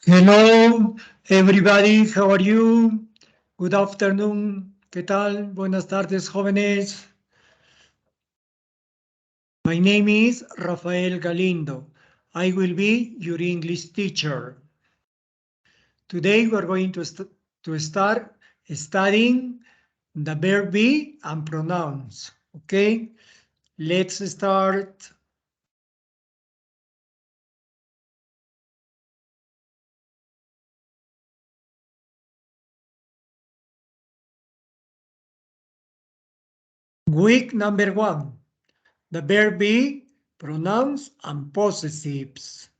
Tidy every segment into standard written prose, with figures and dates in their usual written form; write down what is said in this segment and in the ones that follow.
Hello, everybody. How are you? Good afternoon. ¿Qué tal? Buenas tardes, jóvenes. My name is Rafael Galindo. I will be your English teacher. Today we're going to start studying the verb be and pronouns. Okay, let's start. Week number 1. The verb be, pronouns, and possessives.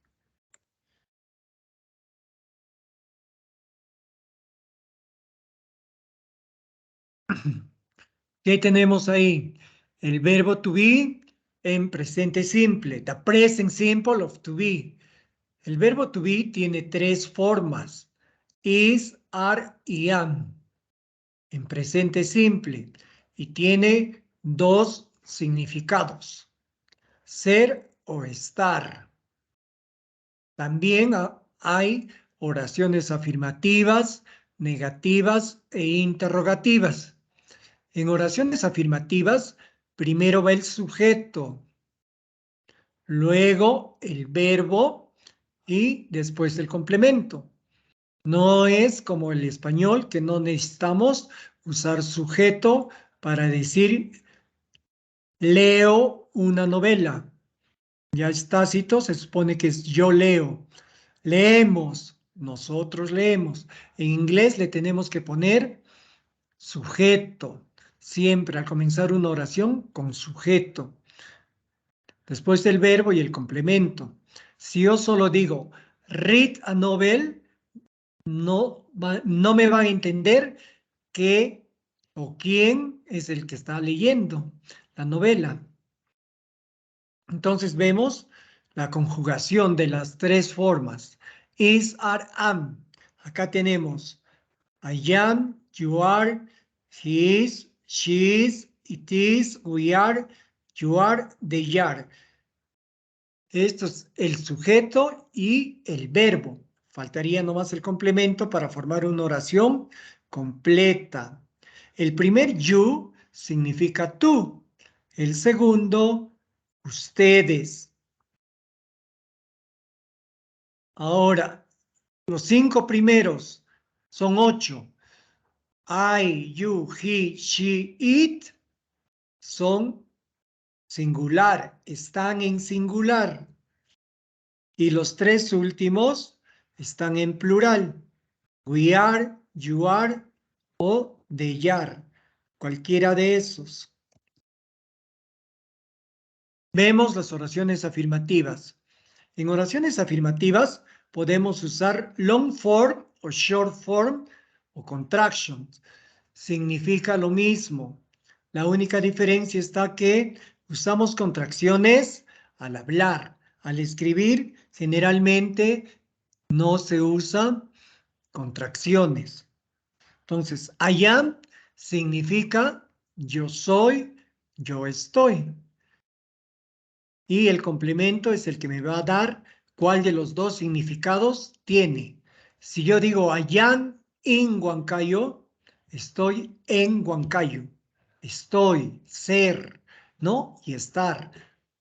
¿Qué tenemos ahí? El verbo to be en presente simple, the present simple of to be. El verbo to be tiene 3 formas: is, are y am, en presente simple, y tiene 2 significados: ser o estar. También hay oraciones afirmativas, negativas e interrogativas. En oraciones afirmativas, primero va el sujeto, luego el verbo y después el complemento. No es como el español, que no necesitamos usar sujeto para decir leo una novela. Ya es tácito, se supone que es yo leo. Leemos, nosotros leemos. En inglés le tenemos que poner sujeto, siempre al comenzar una oración con sujeto. Después del verbo y el complemento. Si yo solo digo read a novel, no me van a entender qué o quién es el que está leyendo la novela. Entonces vemos la conjugación de las 3 formas. Is, are, am. Acá tenemos I am, you are, he is, she is, it is, we are, you are, they are. Esto es el sujeto y el verbo. Faltaría nomás el complemento para formar una oración completa. El primer you significa tú. El segundo, ustedes. Ahora, los 5 primeros son 8. I, you, he, she, it son singular, están en singular. Y los 3 últimos están en plural. We are, you are o they are. Cualquiera de esos. Vemos las oraciones afirmativas. En oraciones afirmativas podemos usar long form o short form o contractions. Significa lo mismo. La única diferencia está que usamos contracciones al hablar. Al escribir, generalmente no se usan contracciones. Entonces, I am significa yo soy, yo estoy. Y el complemento es el que me va a dar cuál de los 2 significados tiene. Si yo digo I am in Huancayo, estoy en Huancayo. Estoy, ser, ¿no? Y estar.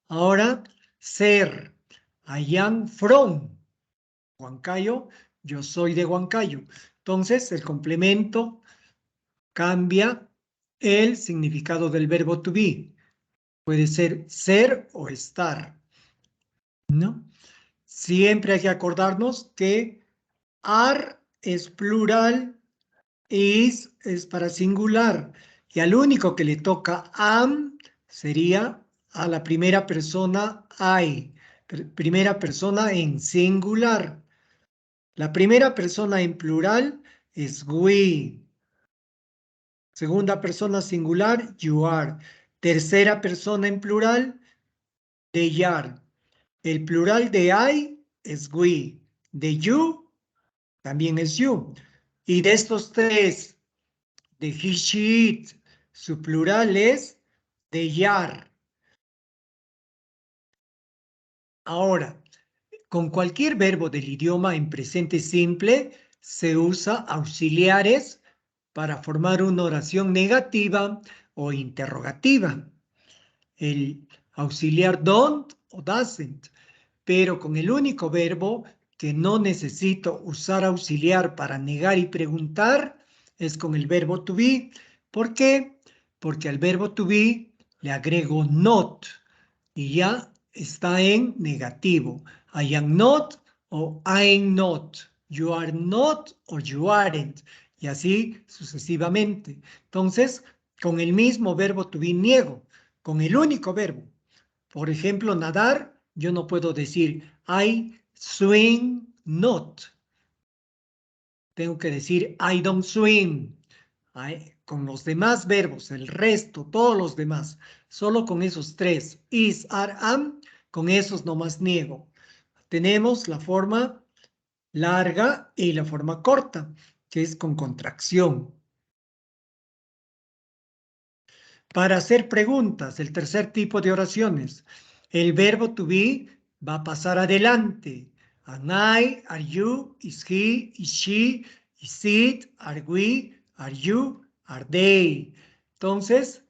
Ahora, ser. I am from Huancayo, yo soy de Huancayo. Entonces, el complemento cambia el significado del verbo to be. Puede ser o estar, ¿no? Siempre hay que acordarnos que are es plural, is es para singular, y al único que le toca am sería a la primera persona I, primera persona en singular. La primera persona en plural es we. Segunda persona singular, you are. Tercera persona en plural, they are. El plural de I es we. De you también es you. Y de estos 3, de he, she, it, su plural es they are. Ahora, Con cualquier verbo del idioma en presente simple se usa auxiliares para formar una oración negativa o interrogativa. El auxiliar don't o doesn't, pero con el único verbo que no necesito usar auxiliar para negar y preguntar es con el verbo to be. ¿Por qué? Porque al verbo to be le agrego not y ya está en negativo. I am not o I'm not. You are not o you aren't. Y así sucesivamente. Entonces, con el mismo verbo to be niego, con el único verbo. Por ejemplo, nadar, yo no puedo decir I swim not. Tengo que decir I don't swim. Con los demás verbos, el resto, todos los demás, solo con esos tres, is, are, am, con esos nomás niego. Tenemos la forma larga y la forma corta, que es con contracción. Para hacer preguntas, el tercer tipo de oraciones, el verbo to be va a pasar adelante. Am I, are you, is he, is she, is it, are we, are you, are they. Entonces,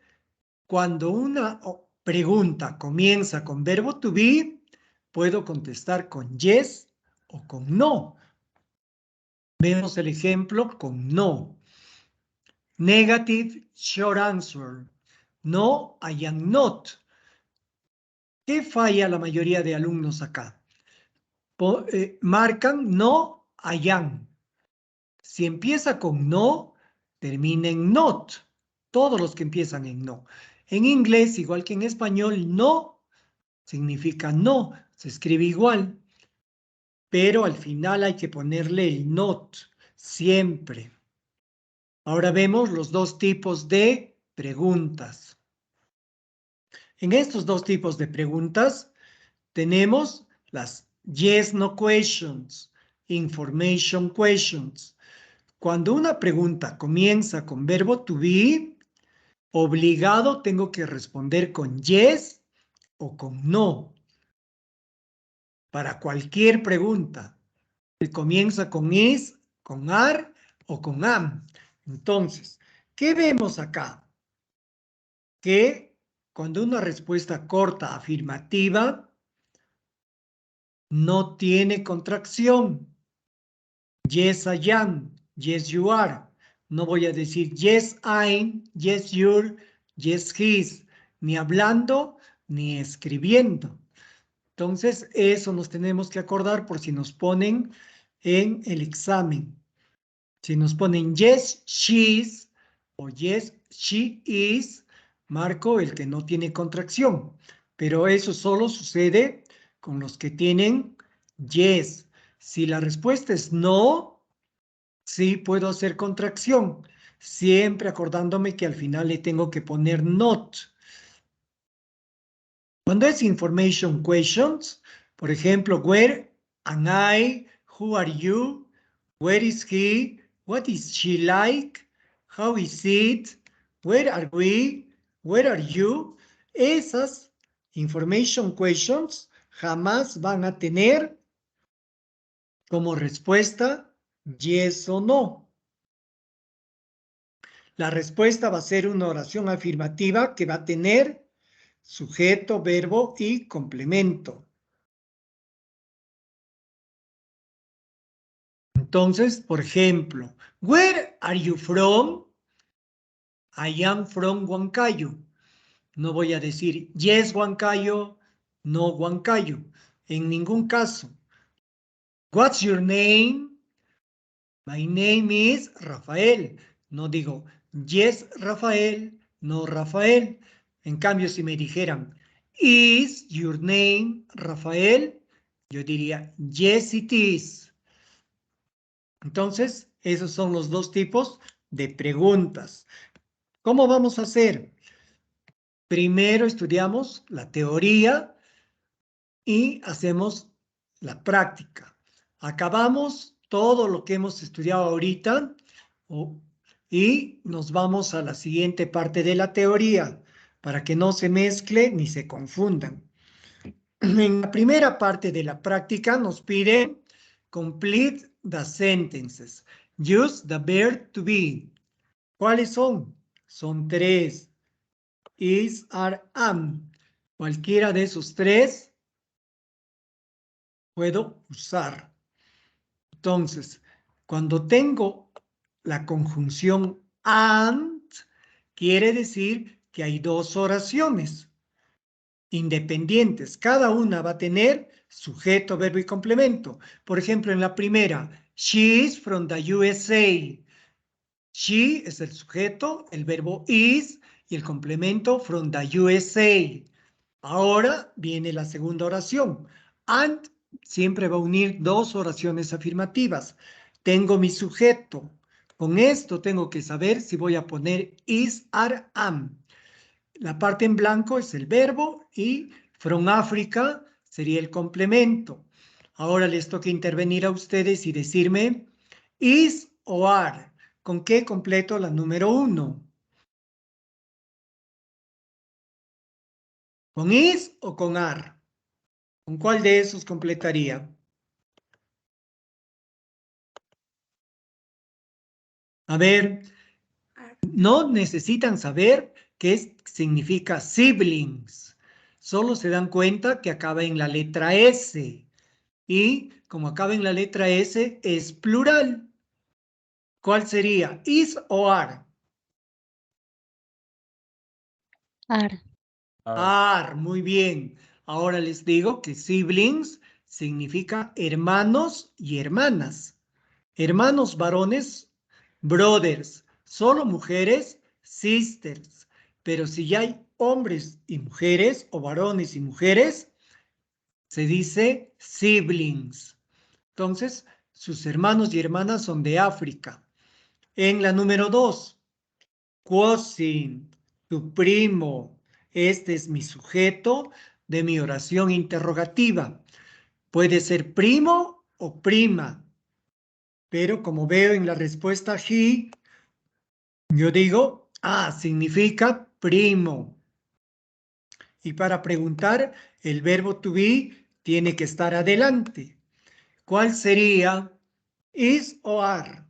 cuando una pregunta comienza con verbo to be, puedo contestar con yes o con no. Vemos el ejemplo con no. Negative short answer. No, I am not. ¿Qué falla la mayoría de alumnos acá? Marcan no, I am. Si empieza con no, termina en not. Todos los que empiezan en no. En inglés, igual que en español, no significa no. Se escribe igual. Pero al final hay que ponerle el not. Siempre. Ahora vemos los dos tipos de preguntas. En estos dos tipos de preguntas tenemos las yes, no questions, information questions. Cuando una pregunta comienza con verbo to be, obligado tengo que responder con yes o con no. Para cualquier pregunta. Comienza con is, con are o con am. Entonces, ¿qué vemos acá? Que cuando una respuesta corta afirmativa no tiene contracción. Yes, I am. Yes, you are. No voy a decir yes, I'm, yes, you're, yes, he's, ni hablando ni escribiendo. Entonces, eso nos tenemos que acordar por si nos ponen en el examen. Si nos ponen yes, she's o yes, she is, marco el que no tiene contracción. Pero eso solo sucede con los que tienen yes. Si la respuesta es no, sí puedo hacer contracción. Siempre acordándome que al final le tengo que poner not. Cuando es information questions, por ejemplo, where am I, who are you, where is he, what is she like, how is it, where are we, where are you, esas information questions jamás van a tener como respuesta yes o no. La respuesta va a ser una oración afirmativa que va a tener sujeto, verbo y complemento. Entonces, por ejemplo, where are you from? I am from Huancayo. No voy a decir yes Huancayo, no Huancayo. En ningún caso. What's your name? My name is Rafael. No digo yes Rafael, no Rafael. En cambio, si me dijeran is your name Rafael, yo diría yes it is. Entonces, esos son los dos tipos de preguntas. ¿Cómo vamos a hacer? Primero estudiamos la teoría y hacemos la práctica. Acabamos todo lo que hemos estudiado ahorita y nos vamos a la siguiente parte de la teoría para que no se mezcle ni se confundan. En la primera parte de la práctica nos pide complete the sentences. Use the verb to be. ¿Cuáles son? Son 3. Is, are, am. Cualquiera de esos 3 puedo usar. Entonces, cuando tengo la conjunción and, quiere decir que hay 2 oraciones independientes. Cada una va a tener sujeto, verbo y complemento. Por ejemplo, en la primera, she is from the USA. She es el sujeto, el verbo is y el complemento from the USA. Ahora viene la segunda oración. And siempre va a unir 2 oraciones afirmativas. Tengo mi sujeto. Con esto tengo que saber si voy a poner is, are, am. La parte en blanco es el verbo y from Africa sería el complemento. Ahora les toca intervenir a ustedes y decirme is o are. ¿Con qué completo la número 1? ¿Con is o con are? ¿Con cuál de esos completaría? A ver, no necesitan saber qué significa siblings. Solo se dan cuenta que acaba en la letra S. Y como acaba en la letra S, es plural. ¿Cuál sería? ¿Is o are? Are. Are, muy bien. Ahora les digo que siblings significa hermanos y hermanas. Hermanos varones, brothers. Solo mujeres, sisters. Pero si ya hay hombres y mujeres, o varones y mujeres, se dice siblings. Entonces, sus hermanos y hermanas son de África. En la número 2, cousin, tu primo. Este es mi sujeto de mi oración interrogativa. Puede ser primo o prima, pero como veo en la respuesta he, yo digo, significa primo. Y para preguntar, el verbo to be tiene que estar adelante. ¿Cuál sería? Is o are?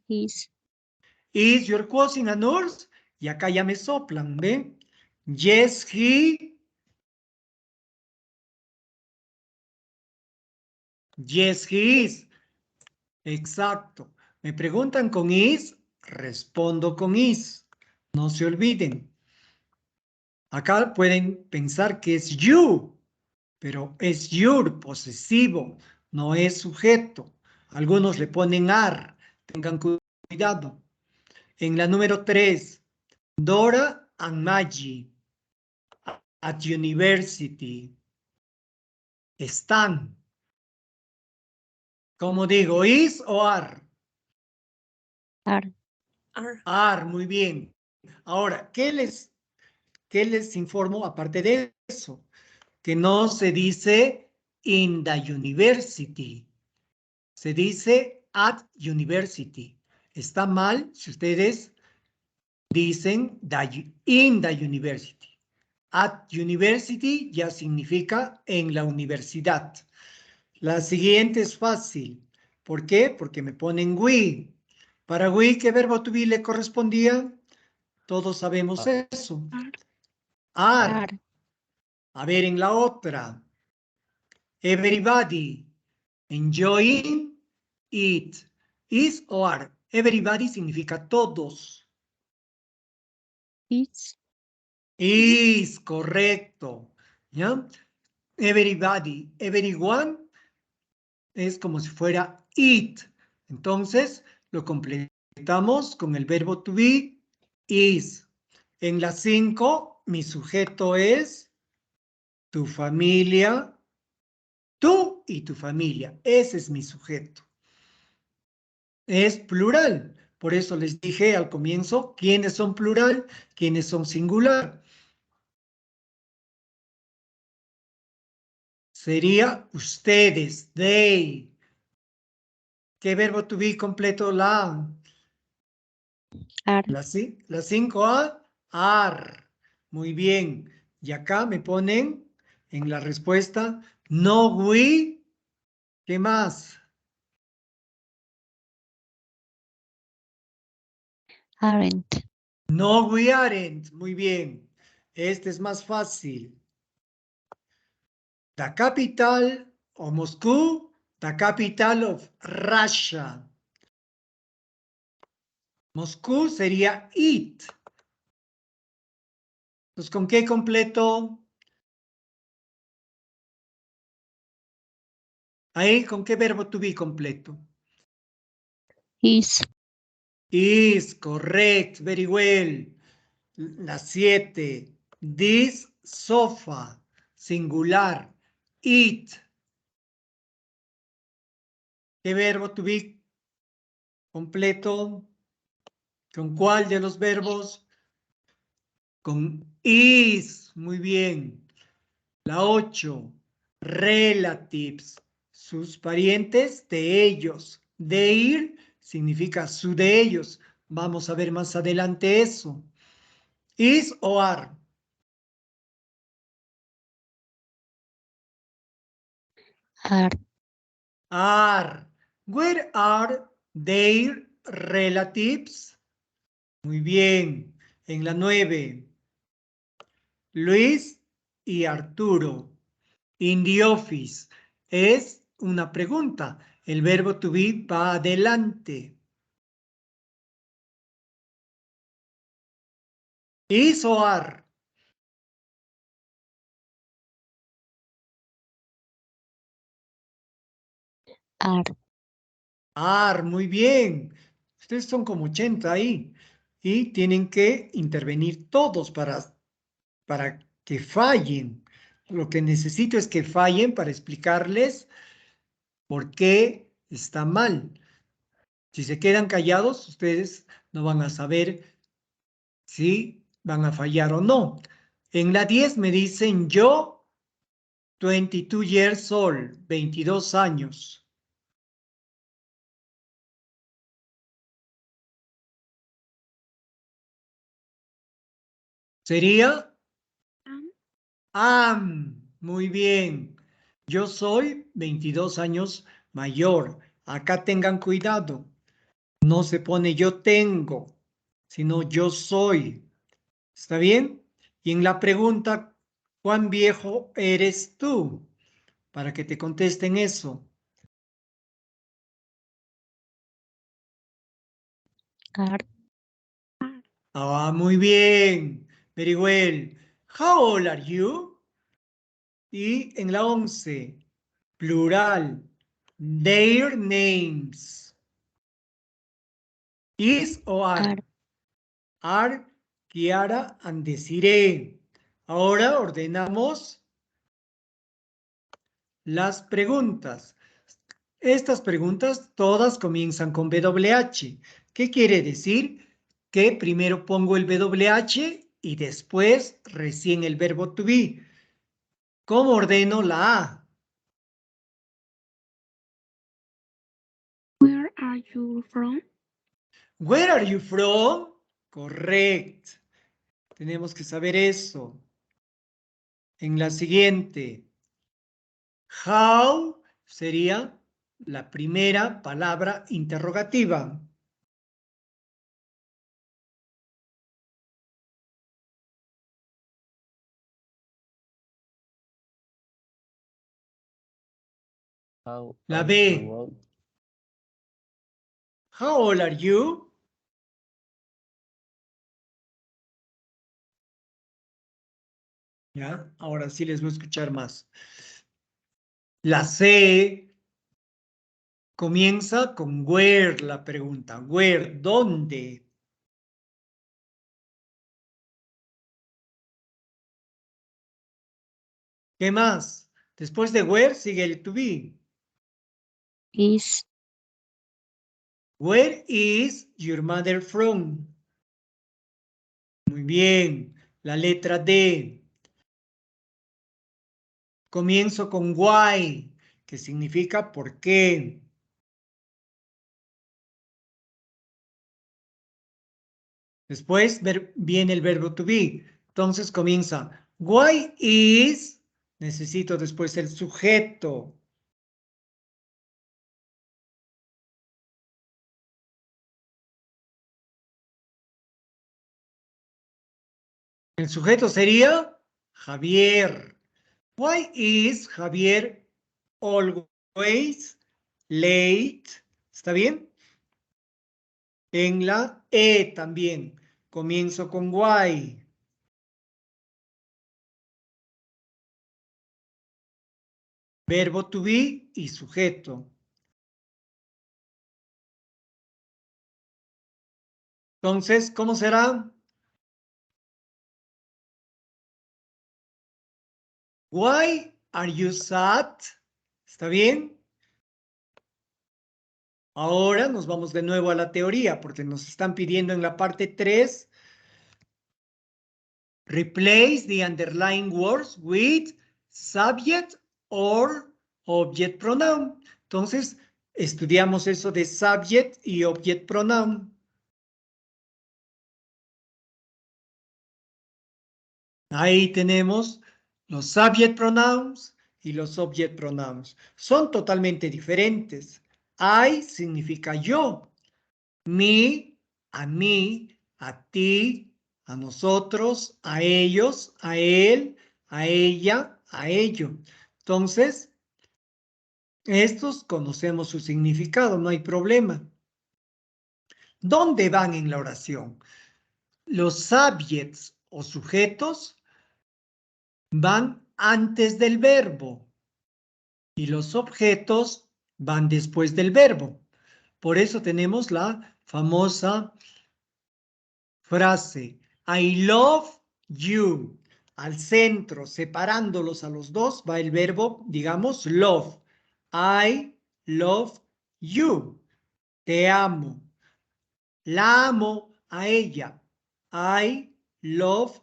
Is. Is your cousin a nurse? Y acá ya me soplan, ¿ve? Yes, he. Yes, he is. Exacto. Me preguntan con is, respondo con is. No se olviden. Acá pueden pensar que es you, pero es your, posesivo, no es sujeto. Algunos le ponen are. Tengan cuidado. En la número 3, Dora and Maggie at university. Están. ¿Cómo digo? ¿Is o are? Are. Are, muy bien. Ahora, ¿qué les informo aparte de eso? Que no se dice in the university. Se dice at university. Está mal si ustedes dicen in the university. At university ya significa en la universidad. La siguiente es fácil. ¿Por qué? Porque me ponen we. Para we, ¿qué verbo to be le correspondía? Todos sabemos eso. Are. Are. A ver, en la otra. Everybody. Enjoying it. Is o are. Everybody significa todos. Is. Is, correcto. ¿Ya? Everybody. Everyone es como si fuera it. Entonces, lo completamos con el verbo to be, is. En la 5, mi sujeto es tu familia, tú y tu familia. Ese es mi sujeto. Es plural. Por eso les dije al comienzo quiénes son plural, quiénes son singular. Sería ustedes, they. ¿Qué verbo to be completo la? Are. La 5A, are. Muy bien. Y acá me ponen en la respuesta, no we, ¿qué más? Aren't. No we aren't, muy bien. Este es más fácil. The capital of Moscow, the capital of Russia. Moscú sería it. Entonces, ¿con qué completo? Ahí, ¿con qué verbo to be completo? Is. Is, correct, very well. La 7. This sofa, singular. It. ¿Qué verbo to be completo? ¿Con cuál de los verbos? Con is. Muy bien. La 8. Relatives. Sus parientes de ellos. Their significa su de ellos. Vamos a ver más adelante eso. Is o are. Are. Are. Where are their relatives? Muy bien. En la 9. Luis y Arturo. In the office. Es una pregunta. El verbo to be va adelante. Is o are. Are. Are, muy bien. Ustedes son como 80 ahí. Y tienen que intervenir todos para que fallen. Lo que necesito es que fallen para explicarles por qué está mal. Si se quedan callados, ustedes no van a saber si van a fallar o no. En la 10 me dicen yo, 22 years old, 22 años. Sería muy bien. Yo soy 22 años mayor. Acá tengan cuidado. No se pone yo tengo, sino yo soy. ¿Está bien? Y en la pregunta, ¿cuán viejo eres tú? Para que te contesten eso. Are. Ah, muy bien. Very well. How old are you? Y en la 11, plural. Their names. Is o Are. are. Are, Kiara and Desiree. Ahora ordenamos las preguntas. Estas preguntas todas comienzan con WH. ¿Qué quiere decir? Que primero pongo el WH y después recién el verbo to be. ¿Cómo ordeno la A? Where are you from? Where are you from? Correct. Tenemos que saber eso. En la siguiente, how sería la primera palabra interrogativa. La B. How old are you? ¿Ya? Ahora sí les voy a escuchar más. La C comienza con where la pregunta. Where, ¿dónde? ¿Qué más? Después de where sigue el to be. Is. Where is your mother from? Muy bien. La letra D. Comienzo con why, que significa por qué. Después viene el verbo to be. Entonces comienza Why is, necesito después el sujeto. El sujeto sería Javier. Why is Javier always late? ¿Está bien? En la E también. Comienzo con why. Verbo to be y sujeto. Entonces, ¿cómo será? Why are you sad? ¿Está bien? Ahora nos vamos de nuevo a la teoría porque nos están pidiendo en la parte 3 replace the underlying words with subject or object pronoun. Entonces, estudiamos eso de subject y object pronoun. Ahí tenemos los subject pronouns y los object pronouns. Son totalmente diferentes. I significa yo. Me, a mí, a ti, a nosotros, a ellos, a él, a ella, a ello. Entonces, estos conocemos su significado, no hay problema. ¿Dónde van en la oración? Los subjects o sujetos van antes del verbo y los objetos van después del verbo. Por eso tenemos la famosa frase, I love you. Al centro, separándolos a los dos, va el verbo, digamos, love. I love you. Te amo. La amo a ella. I love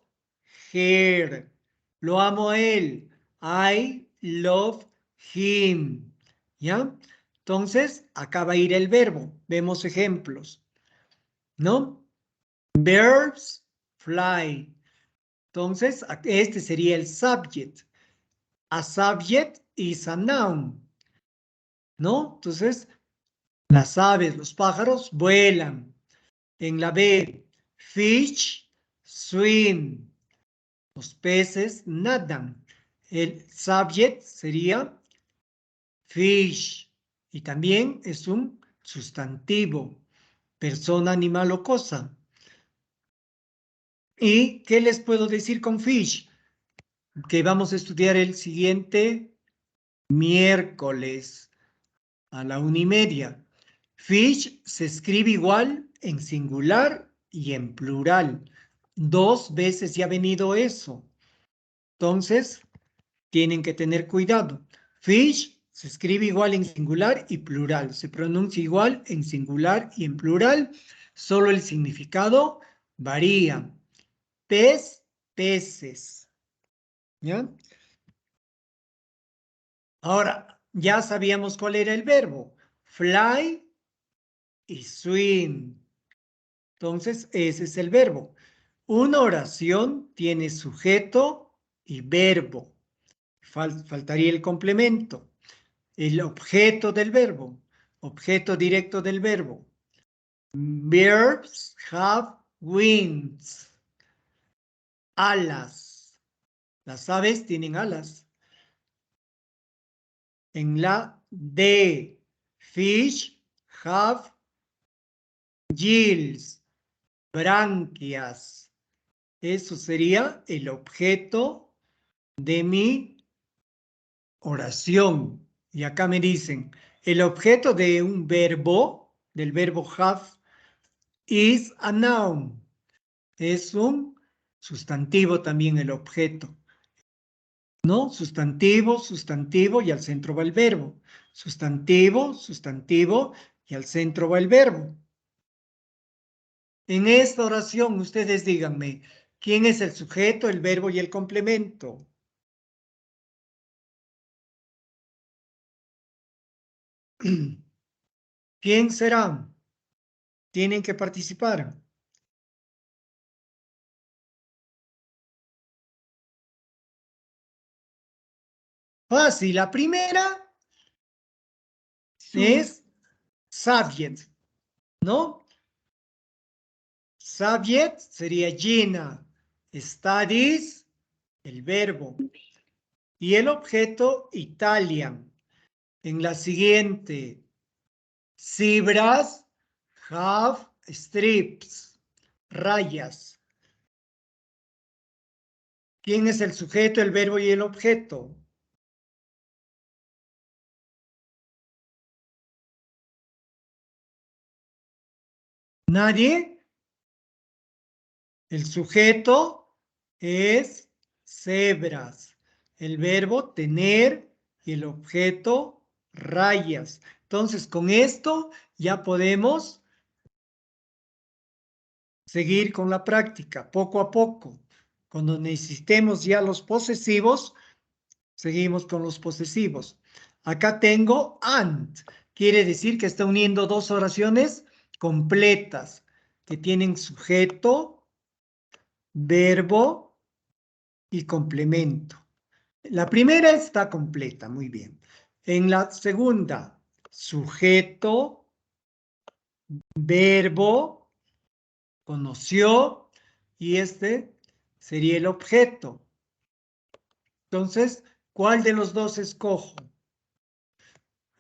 her. Lo amo a él. I love him. ¿Ya? Entonces, acá va a ir el verbo. Vemos ejemplos. ¿No? Birds fly. Entonces, este sería el subject. A subject is a noun. ¿No? Entonces, las aves, los pájaros vuelan. En la B, fish swim. Los peces nadan. El subject sería fish. Y también es un sustantivo. Persona, animal o cosa. ¿Y qué les puedo decir con fish? Que vamos a estudiar el siguiente miércoles a la 1:30. Fish se escribe igual en singular y en plural. 2 veces ya ha venido eso. Entonces, tienen que tener cuidado. Fish se escribe igual en singular y plural. Se pronuncia igual en singular y en plural. Solo el significado varía. Pez, peces. ¿Ya? Ahora, ya sabíamos cuál era el verbo. Fly y swim. Entonces, ese es el verbo. Una oración tiene sujeto y verbo. Faltaría el complemento. El objeto del verbo. Objeto directo del verbo. Birds have wings. Alas. Las aves tienen alas. En la D, fish have gills, branquias. Eso sería el objeto de mi oración. Y acá me dicen, el objeto de un verbo, del verbo have, is a noun. Es un sustantivo también el objeto. ¿No? Sustantivo, sustantivo y al centro va el verbo. Sustantivo, sustantivo y al centro va el verbo. En esta oración, ustedes díganme, ¿quién es el sujeto, el verbo y el complemento? ¿Quién será? Tienen que participar. Fácil. La primera es subject, ¿no? Subject sería Gina. Studies, el verbo. Y el objeto, Italian. En la siguiente, zebras have strips, rayas. ¿Quién es el sujeto, el verbo y el objeto? ¿Nadie? El sujeto es cebras. El verbo tener y el objeto rayas. Entonces, con esto ya podemos seguir con la práctica, poco a poco. Cuando necesitemos ya los posesivos, seguimos con los posesivos. Acá tengo and. Quiere decir que está uniendo dos oraciones completas que tienen sujeto, verbo y complemento. La primera está completa, muy bien. En la segunda, sujeto, verbo, conoció, y este sería el objeto. Entonces, ¿cuál de los dos escojo?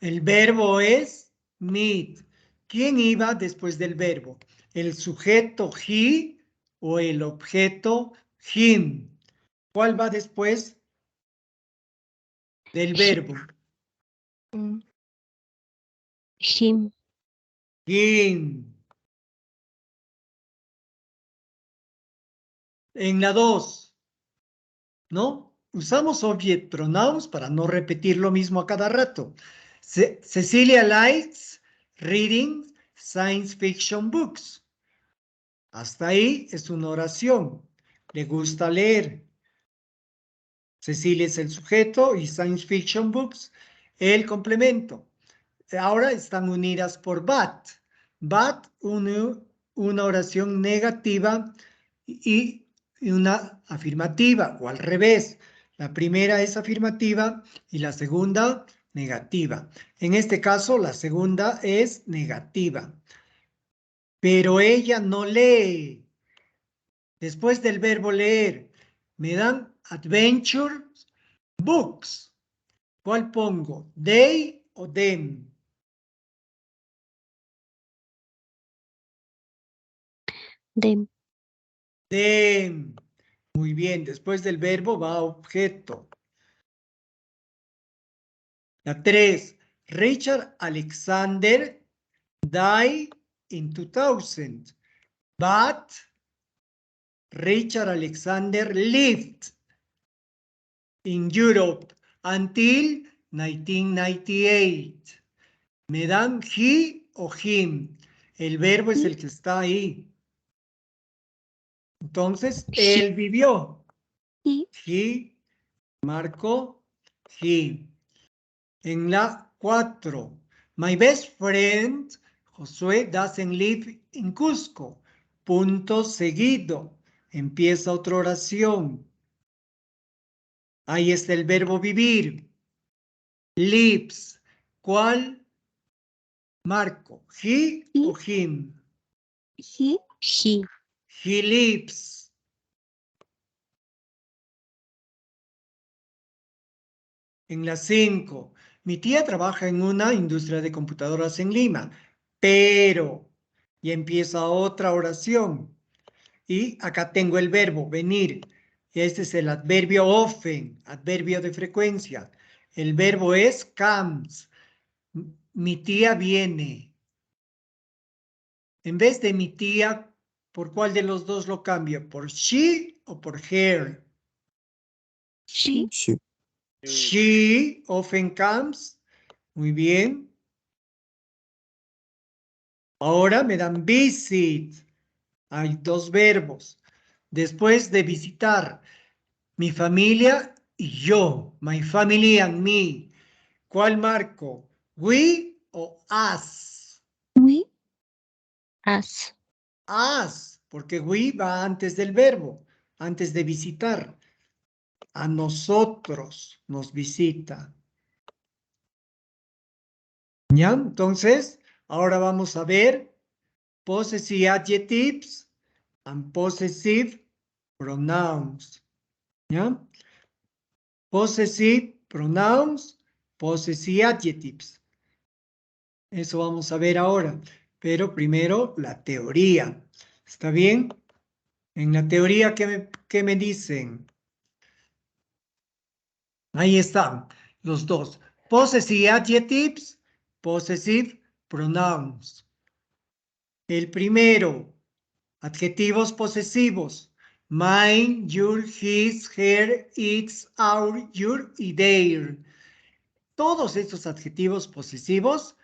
El verbo es meet. ¿Quién iba después del verbo? ¿El sujeto he o el objeto him? ¿Cuál va después del verbo? Him. Him. En la 2, ¿no? Usamos object pronouns para no repetir lo mismo a cada rato. Cecilia likes reading science fiction books. Hasta ahí es una oración. Le gusta leer. Cecilia es el sujeto y science fiction books el complemento. Ahora están unidas por but. But, una oración negativa y una afirmativa, o al revés. La primera es afirmativa y la segunda negativa. En este caso, la segunda es negativa. Pero ella no lee. Después del verbo leer, me dan adventure books. ¿Cuál pongo? ¿They o them? Them. Them. Muy bien, después del verbo va objeto. La 3. Richard Alexander died in 2000. But Richard Alexander lived in Europe until 1998. ¿Me dan he o him? El verbo es el que está ahí. Entonces, él vivió. He, marco, he. En la 4. My best friend, Josué, doesn't live in Cusco. Punto seguido. Empieza otra oración. Ahí está el verbo vivir. Lives. ¿Cuál marco? ¿He o him? He. He. He lives. En la 5. Mi tía trabaja en una industria de computadoras en Lima, pero, y empieza otra oración. Y acá tengo el verbo venir. Este es el adverbio often, adverbio de frecuencia. El verbo es comes. Mi tía viene. En vez de mi tía, ¿por cuál de los dos lo cambio? ¿Por she o por her? She. She often comes. Muy bien. Ahora me dan visit. Hay dos verbos. Después de visitar, mi familia y yo. My family and me. ¿Cuál marco? ¿We o us? We. Us. Us, porque we va antes del verbo, antes de visitar. a nosotros nos visita. ¿Ya? Entonces, ahora vamos a ver possessive adjectives and possessive pronouns. ¿Ya? Possessive pronouns, possessive adjectives. Eso vamos a ver ahora. Pero primero la teoría. ¿Está bien? En la teoría, ¿qué me dicen? Ahí están los dos. Possessive adjectives, possessive pronouns. El primero, adjetivos posesivos. Mine, your, his, her, its, our, your y their. Todos estos adjetivos posesivos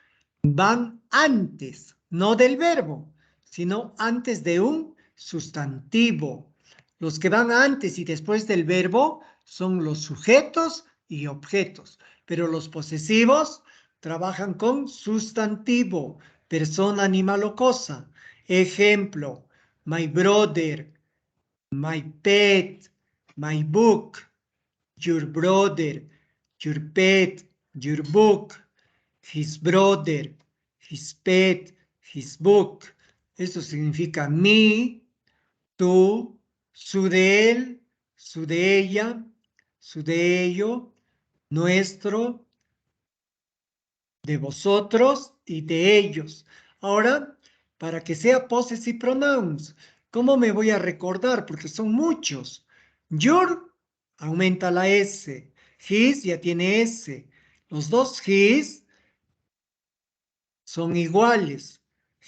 van antes, no del verbo, sino antes de un sustantivo. Los que van antes y después del verbo son los sujetos y objetos, pero los posesivos trabajan con sustantivo, persona, animal o cosa. Ejemplo, my brother, my pet, my book, your brother, your pet, your book, his brother, his pet, his book. Esto significa mi, tú, su de él, su de ella, su de ello, nuestro, de vosotros y de ellos. Ahora, para que sea possessive pronouns, ¿cómo me voy a recordar? Porque son muchos. Your aumenta la S. His ya tiene S. Los dos his son iguales.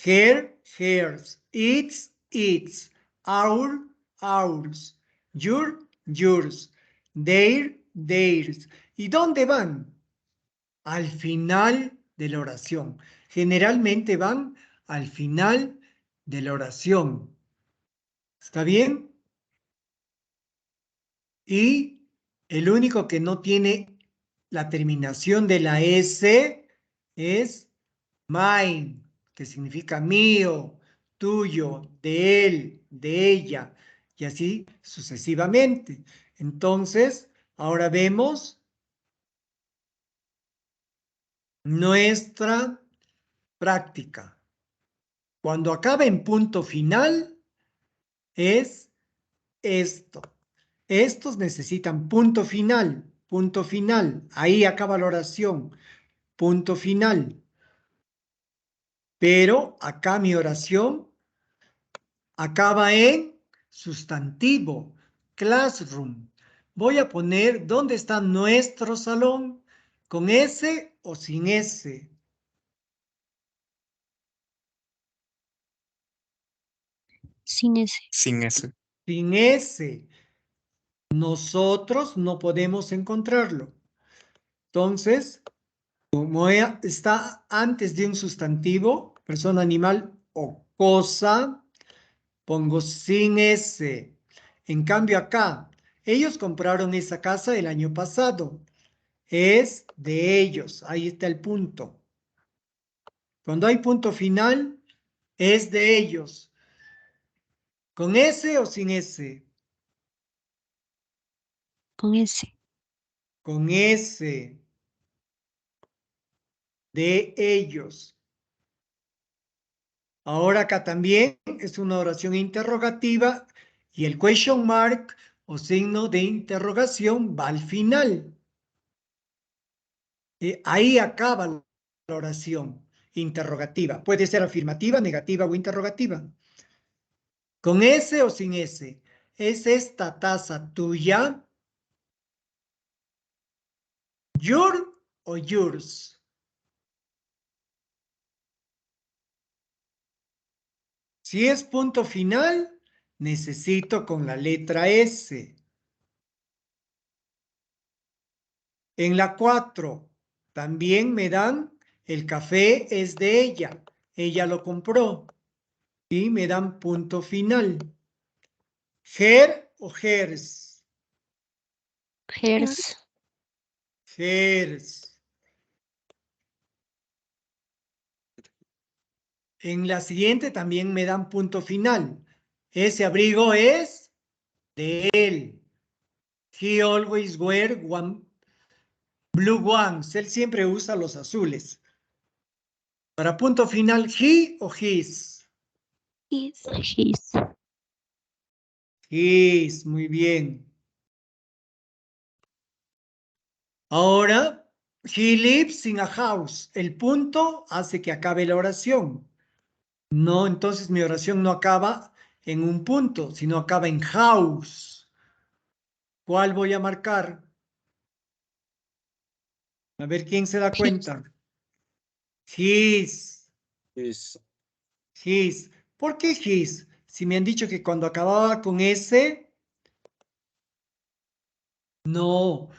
Her, hers. Its, its. Our, ours. Your, yours. Their, theirs. ¿Y dónde van? Al final de la oración. Generalmente van al final de la oración. ¿Está bien? Y el único que no tiene la terminación de la S es mine, que significa mío, tuyo, de él, de ella, y así sucesivamente. Entonces, ahora vemos nuestra práctica. Cuando acaba en punto final, es esto. Estos necesitan punto final, punto final. Ahí acaba la oración, punto final. Pero acá mi oración acaba en sustantivo, classroom. Voy a poner dónde está nuestro salón, con S o sin S. Sin ese. Sin S. Sin S. Nosotros no podemos encontrarlo. Entonces, como está antes de un sustantivo, persona, animal o cosa, pongo sin S. En cambio acá, ellos compraron esa casa el año pasado. Es de ellos. Ahí está el punto. Cuando hay punto final, es de ellos. ¿Con S o sin S? Con ese. Con S. De ellos. Ahora acá también es una oración interrogativa y el question mark o signo de interrogación va al final. Ahí acaba la oración interrogativa. Puede ser afirmativa, negativa o interrogativa. ¿Con S o sin S? ¿Es esta taza tuya? ¿Your o yours? Si es punto final, necesito con la letra S. En la 4, también me dan el café es de ella. Ella lo compró. Y me dan punto final. Her o hers. Hers. Hers. En la siguiente también me dan punto final. Ese abrigo es de él. he always wear one blue ones. Él siempre usa los azules. Para punto final, he o his. His. His. His, muy bien. Ahora, he lives in a house. El punto hace que acabe la oración. No, entonces mi oración no acaba en un punto, sino acaba en house. ¿Cuál voy a marcar? A ver quién se da His. cuenta. His. His. His. ¿Por qué his? Si me han dicho que cuando acababa con S, no.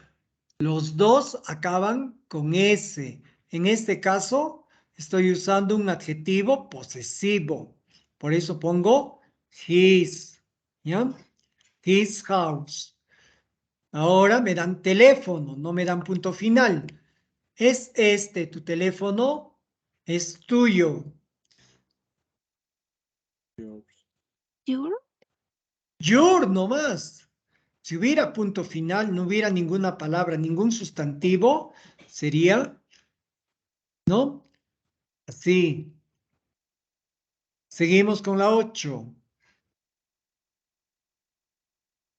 Los dos acaban con S. En este caso, estoy usando un adjetivo posesivo. Por eso pongo his. ¿Ya? His house. Ahora me dan teléfono, no me dan punto final. ¿Es este tu teléfono? Es tuyo. Yours. Your. Your nomás. Si hubiera punto final, no hubiera ninguna palabra, ningún sustantivo, sería, ¿no? Así. Seguimos con la 8.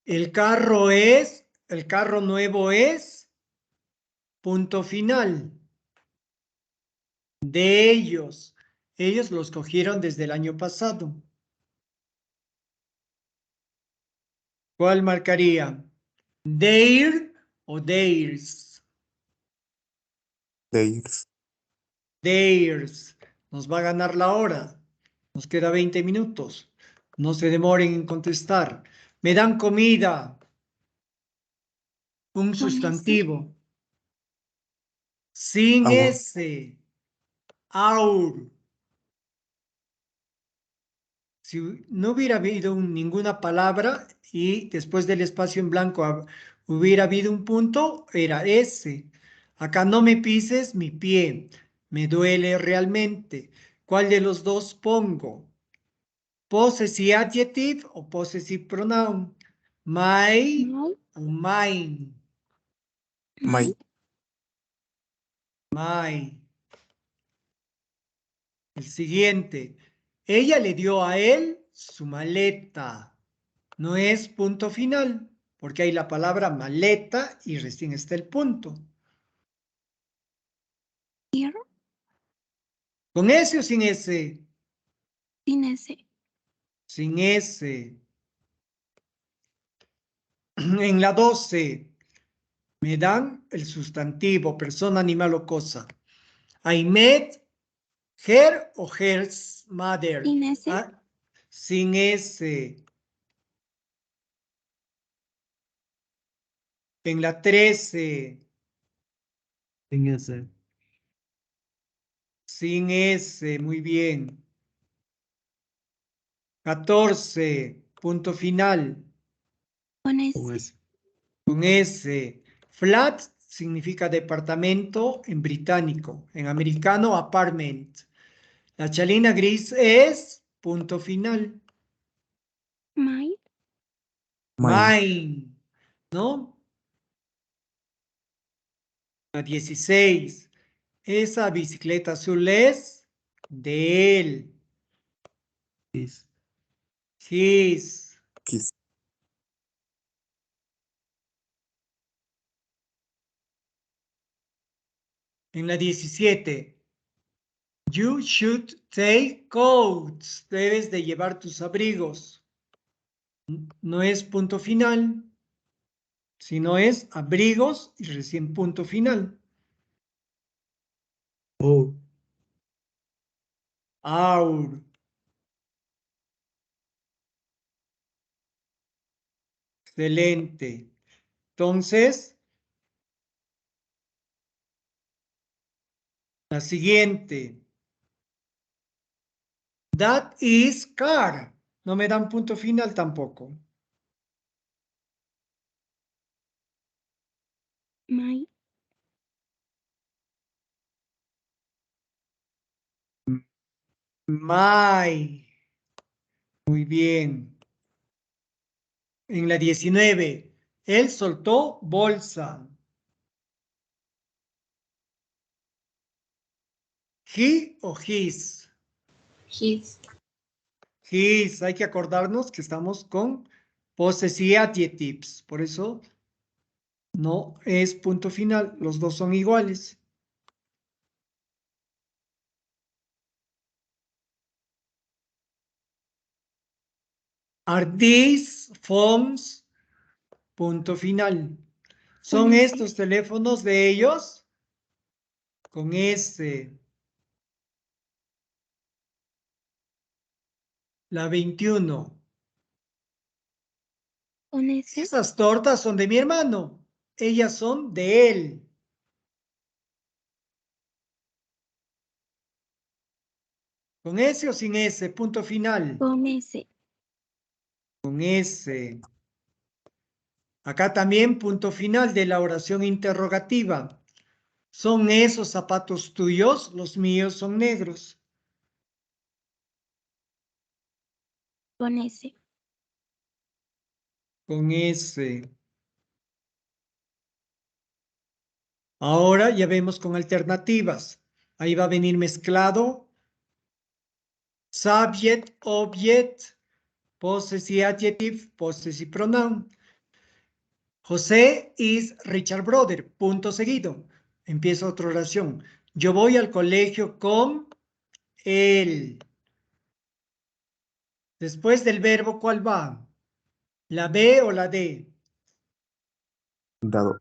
El carro nuevo es, punto final. De ellos. Ellos los cogieron desde el año pasado. ¿Cuál marcaría? Their o theirs. Theirs. Theirs. Nos va a ganar la hora. Nos queda 20 minutos. No se demoren en contestar. Me dan comida. Un Con S. sustantivo. Sin Our. S. Our. Si no hubiera habido ninguna palabra y después del espacio en blanco hubiera habido un punto, era S. Acá no me pises mi pie. Me duele realmente. ¿Cuál de los dos pongo? Possessive adjective o possessive pronoun. My My. o mine. My. My. El siguiente. Ella le dio a él su maleta. No es punto final, porque hay la palabra maleta y recién está el punto. Here. ¿Con S o sin S? Sin S. Sin S. En la 12 me dan el sustantivo, persona, animal o cosa. I met her o her mother. Sin S. Ah, sin S. En la 13. Sin S. Sin S. Muy bien. 14. Punto final. Con S. Con S. Con S. Flat significa departamento en británico. En americano, apartment. La chalina gris es punto final. My. Mine. Mine. ¿No? La 16. Esa bicicleta azul es de él. His. His. His. En la 17. You should take coats. Debes de llevar tus abrigos. No es punto final, sino es abrigos y recién punto final. Our. Our. Excelente. Entonces, la siguiente. That is car. No me dan punto final tampoco. My. My. Muy bien. En la 19. Él soltó bolsa. He o his. His. His. Hay que acordarnos que estamos con possessive adjectives. Por eso no es punto final. Los dos son iguales. Are these phones? Punto final. ¿Son Con S. estos teléfonos de ellos? Con S. La 21. Con S. Esas tortas son de mi hermano. Ellas son de él. ¿Con S o sin S? Punto final. Con S. Con S. Acá también punto final de la oración interrogativa. ¿Son esos zapatos tuyos? Los míos son negros. Con S. Con S. Ahora ya vemos con alternativas. Ahí va a venir mezclado. Subject, object, possessive adjective, possessive pronoun. José is Richard brother. Punto seguido. Empieza otra oración. Yo voy al colegio con él. Después del verbo, ¿cuál va? ¿La B o la D? Dado.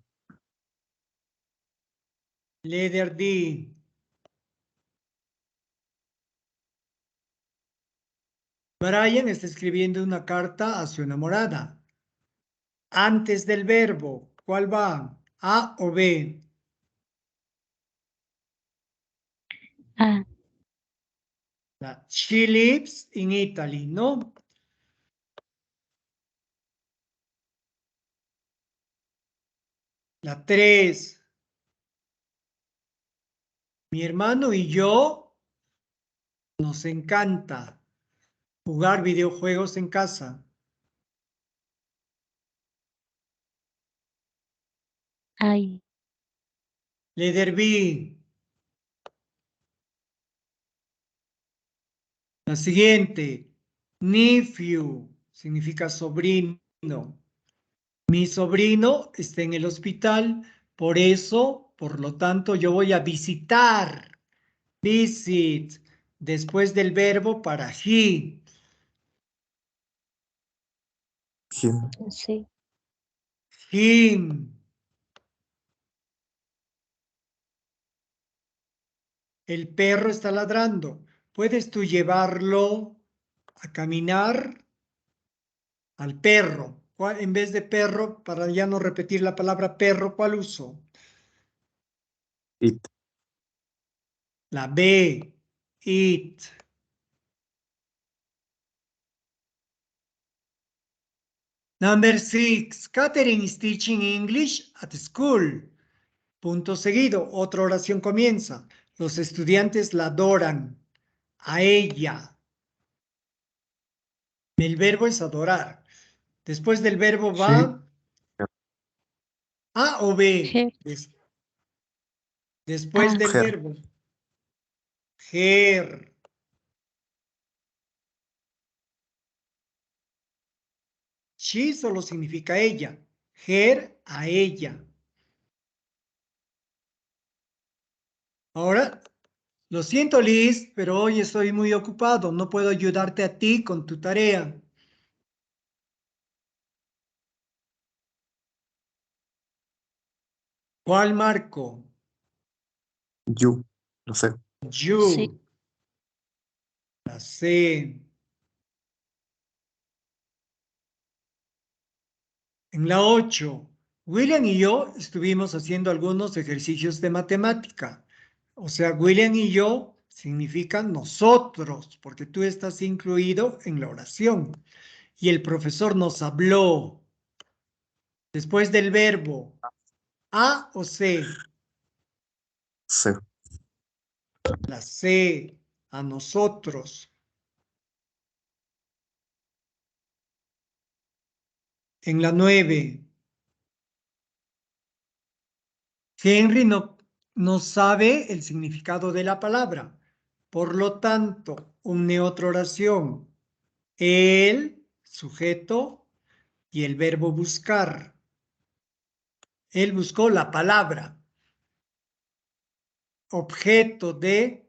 Letter D. Brian está escribiendo una carta a su enamorada. Antes del verbo, ¿cuál va? ¿A o B? A. She lives in Italy, ¿no? La 3. Mi hermano y yo nos encanta jugar videojuegos en casa. I. Letter B. La siguiente. Nephew significa sobrino. Mi sobrino está en el hospital, por eso, por lo tanto, yo voy a visitar. Visit. Después del verbo para he. Him. C. Him. El perro está ladrando. ¿Puedes tú llevarlo a caminar? Al perro. En vez de perro, para ya no repetir la palabra perro, ¿cuál uso? It. La B. It. Number 6. Catherine is teaching English at school. Punto seguido. Otra oración comienza. Los estudiantes la adoran. A ella. El verbo es adorar. Después del verbo She. va A o B. Her. Después A. del Her. verbo. Her. She solo significa ella. Her a ella. Ahora, lo siento Liz, pero hoy estoy muy ocupado. No puedo ayudarte a ti con tu tarea. ¿Cuál marco? You. Lo sé. C. You. La C. En la 8, William y yo estuvimos haciendo algunos ejercicios de matemática. O sea, William y yo significan nosotros, porque tú estás incluido en la oración. Y el profesor nos habló. Después del verbo, A o C. Sé. La C, a nosotros. En la 9, Henry no sabe el significado de la palabra. Por lo tanto, une otra oración. El sujeto y el verbo buscar. Él buscó la palabra. Objeto de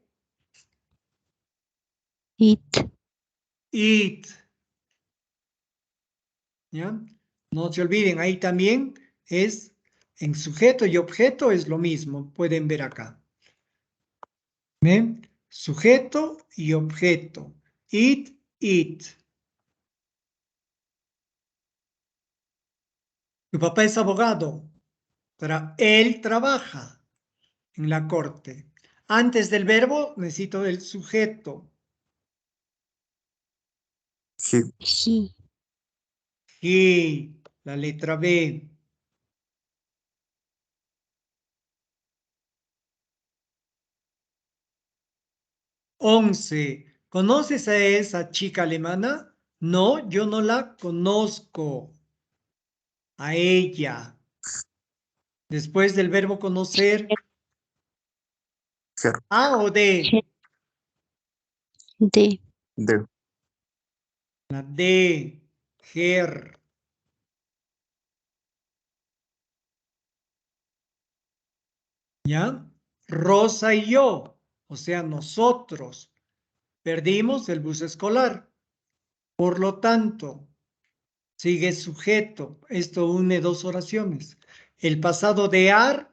It. it. ¿Ya? No se olviden, ahí también es en sujeto y objeto es lo mismo. Pueden ver acá. ¿Ven? Sujeto y objeto. It, it. Tu papá es abogado. Él trabaja en la corte. Antes del verbo necesito el sujeto. He. He. Y la letra B. Once. ¿Conoces a esa chica alemana? No, yo no la conozco. A ella. Después del verbo conocer, Her. A o D. De. The. La D. Her. ¿Ya? Rosa y yo, o sea, nosotros, perdimos el bus escolar. Por lo tanto, sigue sujeto. Esto une dos oraciones. El pasado de are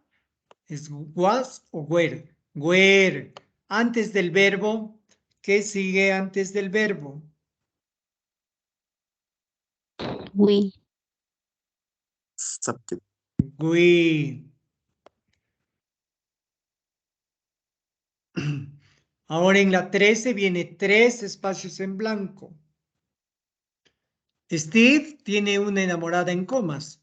es was o were. Were. Antes del verbo, ¿qué sigue antes del verbo? We. Subject. We. Ahora en la 13 viene 3 espacios en blanco. Steve tiene una enamorada en comas.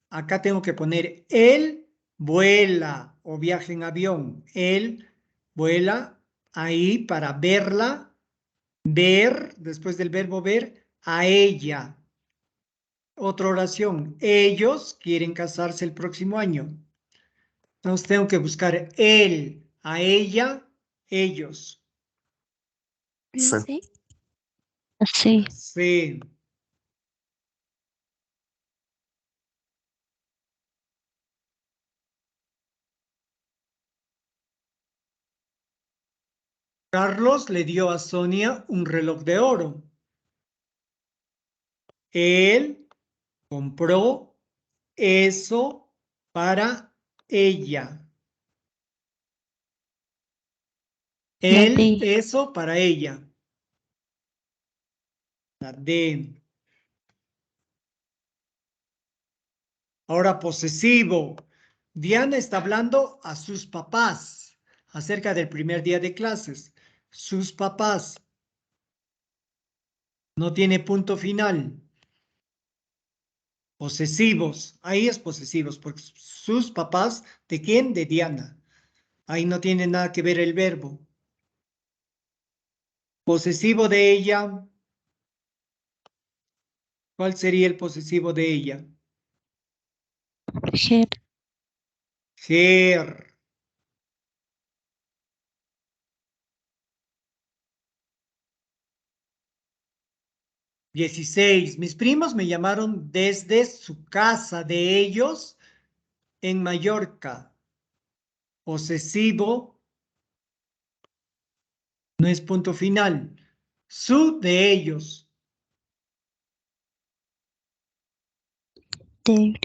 Acá tengo que poner él vuela o viaja en avión. Él vuela ahí para verla, ver, después del verbo ver, a ella. Otra oración. Ellos quieren casarse el próximo año. Entonces tengo que buscar él, a ella, ellos. Se. Sí. Sí. Sí. Carlos le dio a Sonia un reloj de oro. Él compró eso para ella. La Él, D. eso para ella. La D. Ahora posesivo. Diana está hablando a sus papás acerca del primer día de clases. Sus papás. No tiene punto final. Posesivos. Ahí es posesivos, porque sus papás, ¿de quién? De Diana. Ahí no tiene nada que ver el verbo. Posesivo de ella. ¿Cuál sería el posesivo de ella? Her. Her. Dieciséis. Mis primos me llamaron desde su casa de ellos en Mallorca. Posesivo no es punto final. Su de ellos. Their.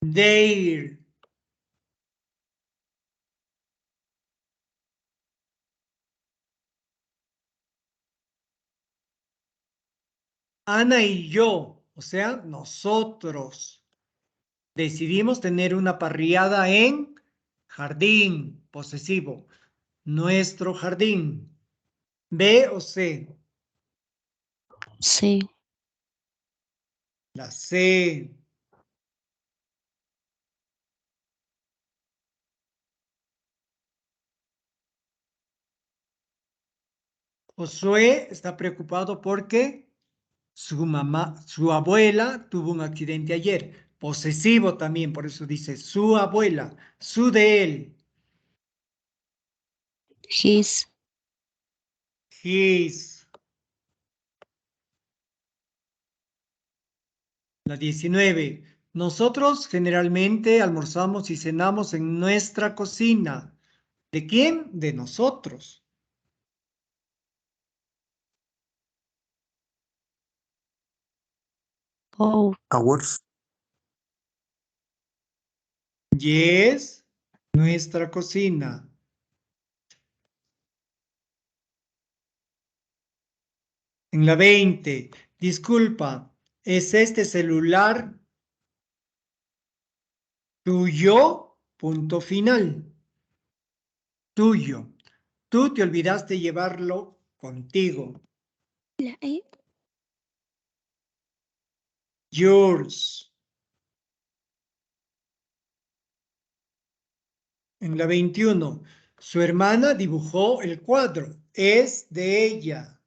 Their. Ana y yo, o sea, nosotros, decidimos tener una parrillada en jardín, posesivo. Nuestro jardín. B o C. C. La C. Josué está preocupado porque su abuela tuvo un accidente ayer. posesivo también, por eso dice su abuela, su de él. His. His. La 19. Nosotros generalmente almorzamos y cenamos en nuestra cocina. ¿De quién? De nosotros. Oh. Ours. Yes, nuestra cocina. En la 20. Disculpa, ¿es este celular tuyo? Punto final. Tuyo. Tú te olvidaste llevarlo contigo. La E. Yours. En la 21. Su hermana dibujó el cuadro. Es de ella.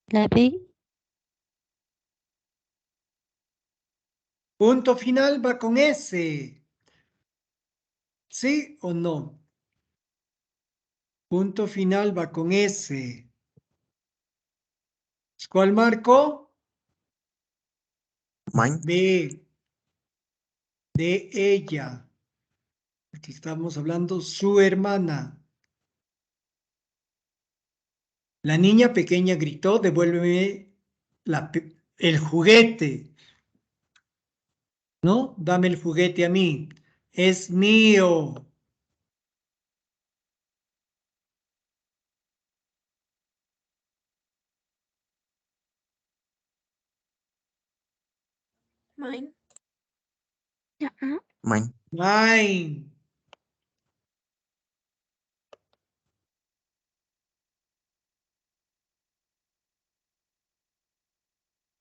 La B. Punto final va con S. ¿Sí o no? Punto final va con S. ¿Cuál marco? Mine. B. De ella. Aquí estamos hablando su hermana. La niña pequeña gritó, devuélveme el juguete. ¿No? Dame el juguete a mí. Es mío. Mine. La A. Mine. Mine.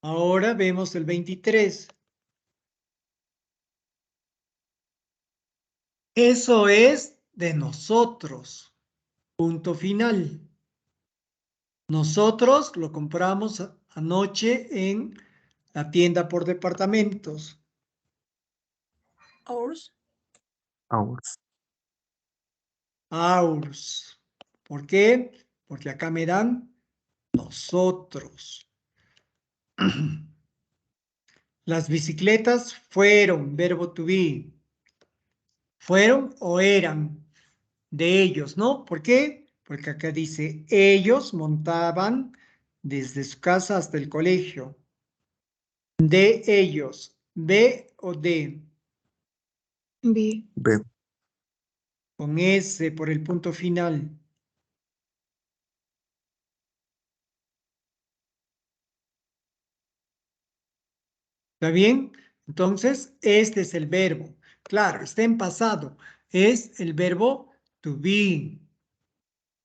Ahora vemos el 23. Eso es de nosotros. Punto final. Nosotros lo compramos anoche en la tienda por departamentos. Ours. Ours. Ours. ¿Por qué? Porque acá me dan nosotros. Las bicicletas fueron, verbo to be. Fueron o eran de ellos, ¿no? ¿Por qué? Porque acá dice, ellos montaban desde su casa hasta el colegio. De ellos. ¿B o D? B. B. Con S por el punto final. ¿Está bien? Entonces, este es el verbo. Claro, está en pasado. Es el verbo to be.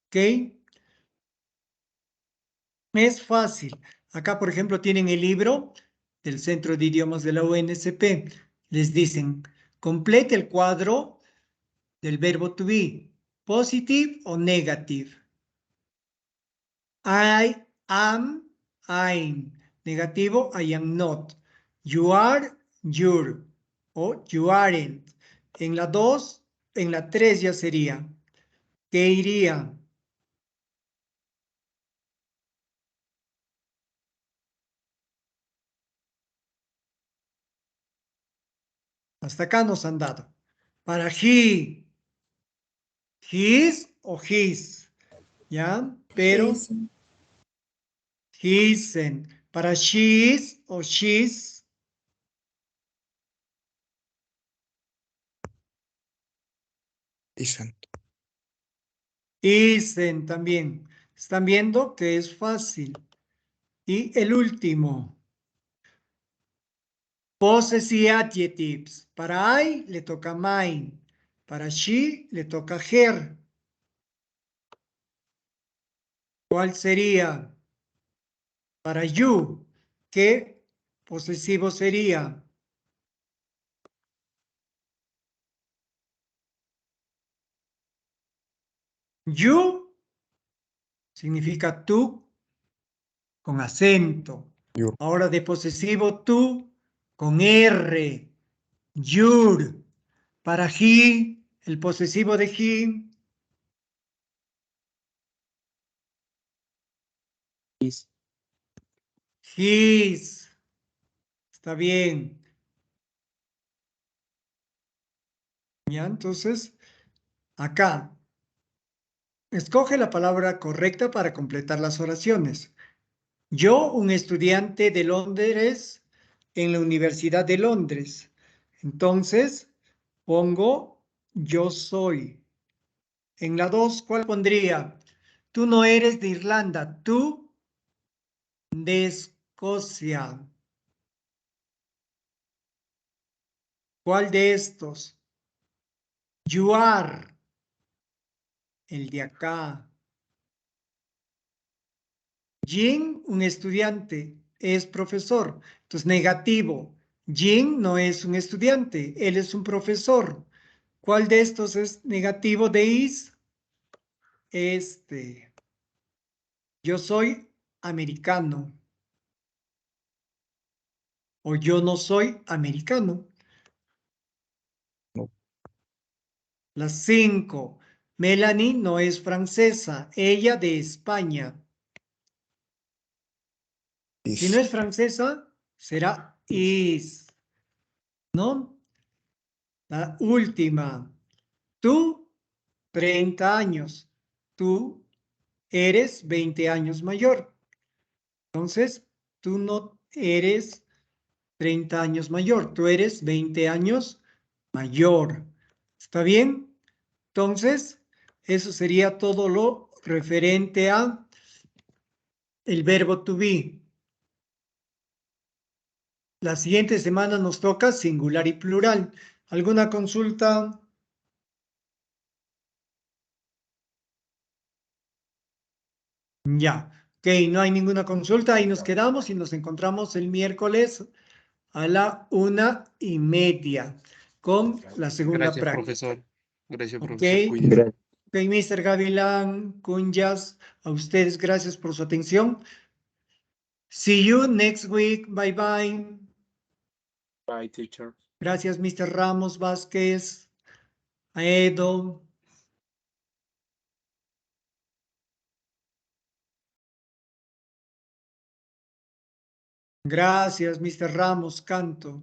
¿Ok? Es fácil. Acá, por ejemplo, tienen el libro del Centro de Idiomas de la UNSP. Les dicen, complete el cuadro del verbo to be. Positive o negative. I am, I'm. Negativo, I am not. You are, you're. O you aren't. En la 2, en la 3 ya sería. ¿Qué iría? Hasta acá nos han dado. Para he, his o his. ¿Ya? Pero hisen. Para she's o she's. Isn't. Isen también. Están viendo que es fácil. Y el último. Poses y adjectives. Para I le toca mine. Para she le toca her. ¿Cuál sería? Para you. ¿Qué posesivo sería? You significa tú con acento. Your. Ahora de posesivo tú con R. Your. Para he, el posesivo de he. His. His. Está bien. Ya, entonces, acá. Escoge la palabra correcta para completar las oraciones. Yo, un estudiante de Londres en la Universidad de Londres. Entonces, pongo yo soy. En la 2, ¿cuál pondría? Tú no eres de Irlanda, tú de Escocia. ¿Cuál de estos? You are, el de acá. Jin, un estudiante, es profesor. Entonces, negativo. Jin no es un estudiante, él es un profesor. ¿Cuál de estos es negativo de is? Este. Yo soy americano. O yo no soy americano. No. La 5. Melanie no es francesa, ella de España. Si no Is. es francesa, será is. ¿No? La última. Tú, 30 años. Tú eres 20 años mayor. Entonces, tú no eres 30 años mayor. Tú eres 20 años mayor. ¿Está bien? Entonces, eso sería todo lo referente a el verbo to be. La siguiente semana nos toca singular y plural. ¿Alguna consulta? Ya. Ok, no hay ninguna consulta. Ahí nos quedamos y nos encontramos el miércoles a la 1:30 con la segunda Gracias, práctica. profesor. Gracias, Ok. profesor. Cuídese. Ok, Mr. Gavilán, Cunyas, a ustedes gracias por su atención. See you next week. Bye bye. Bye, teacher. Gracias, Mr. Ramos Vázquez, a Edo. Gracias, Mr. Ramos Canto.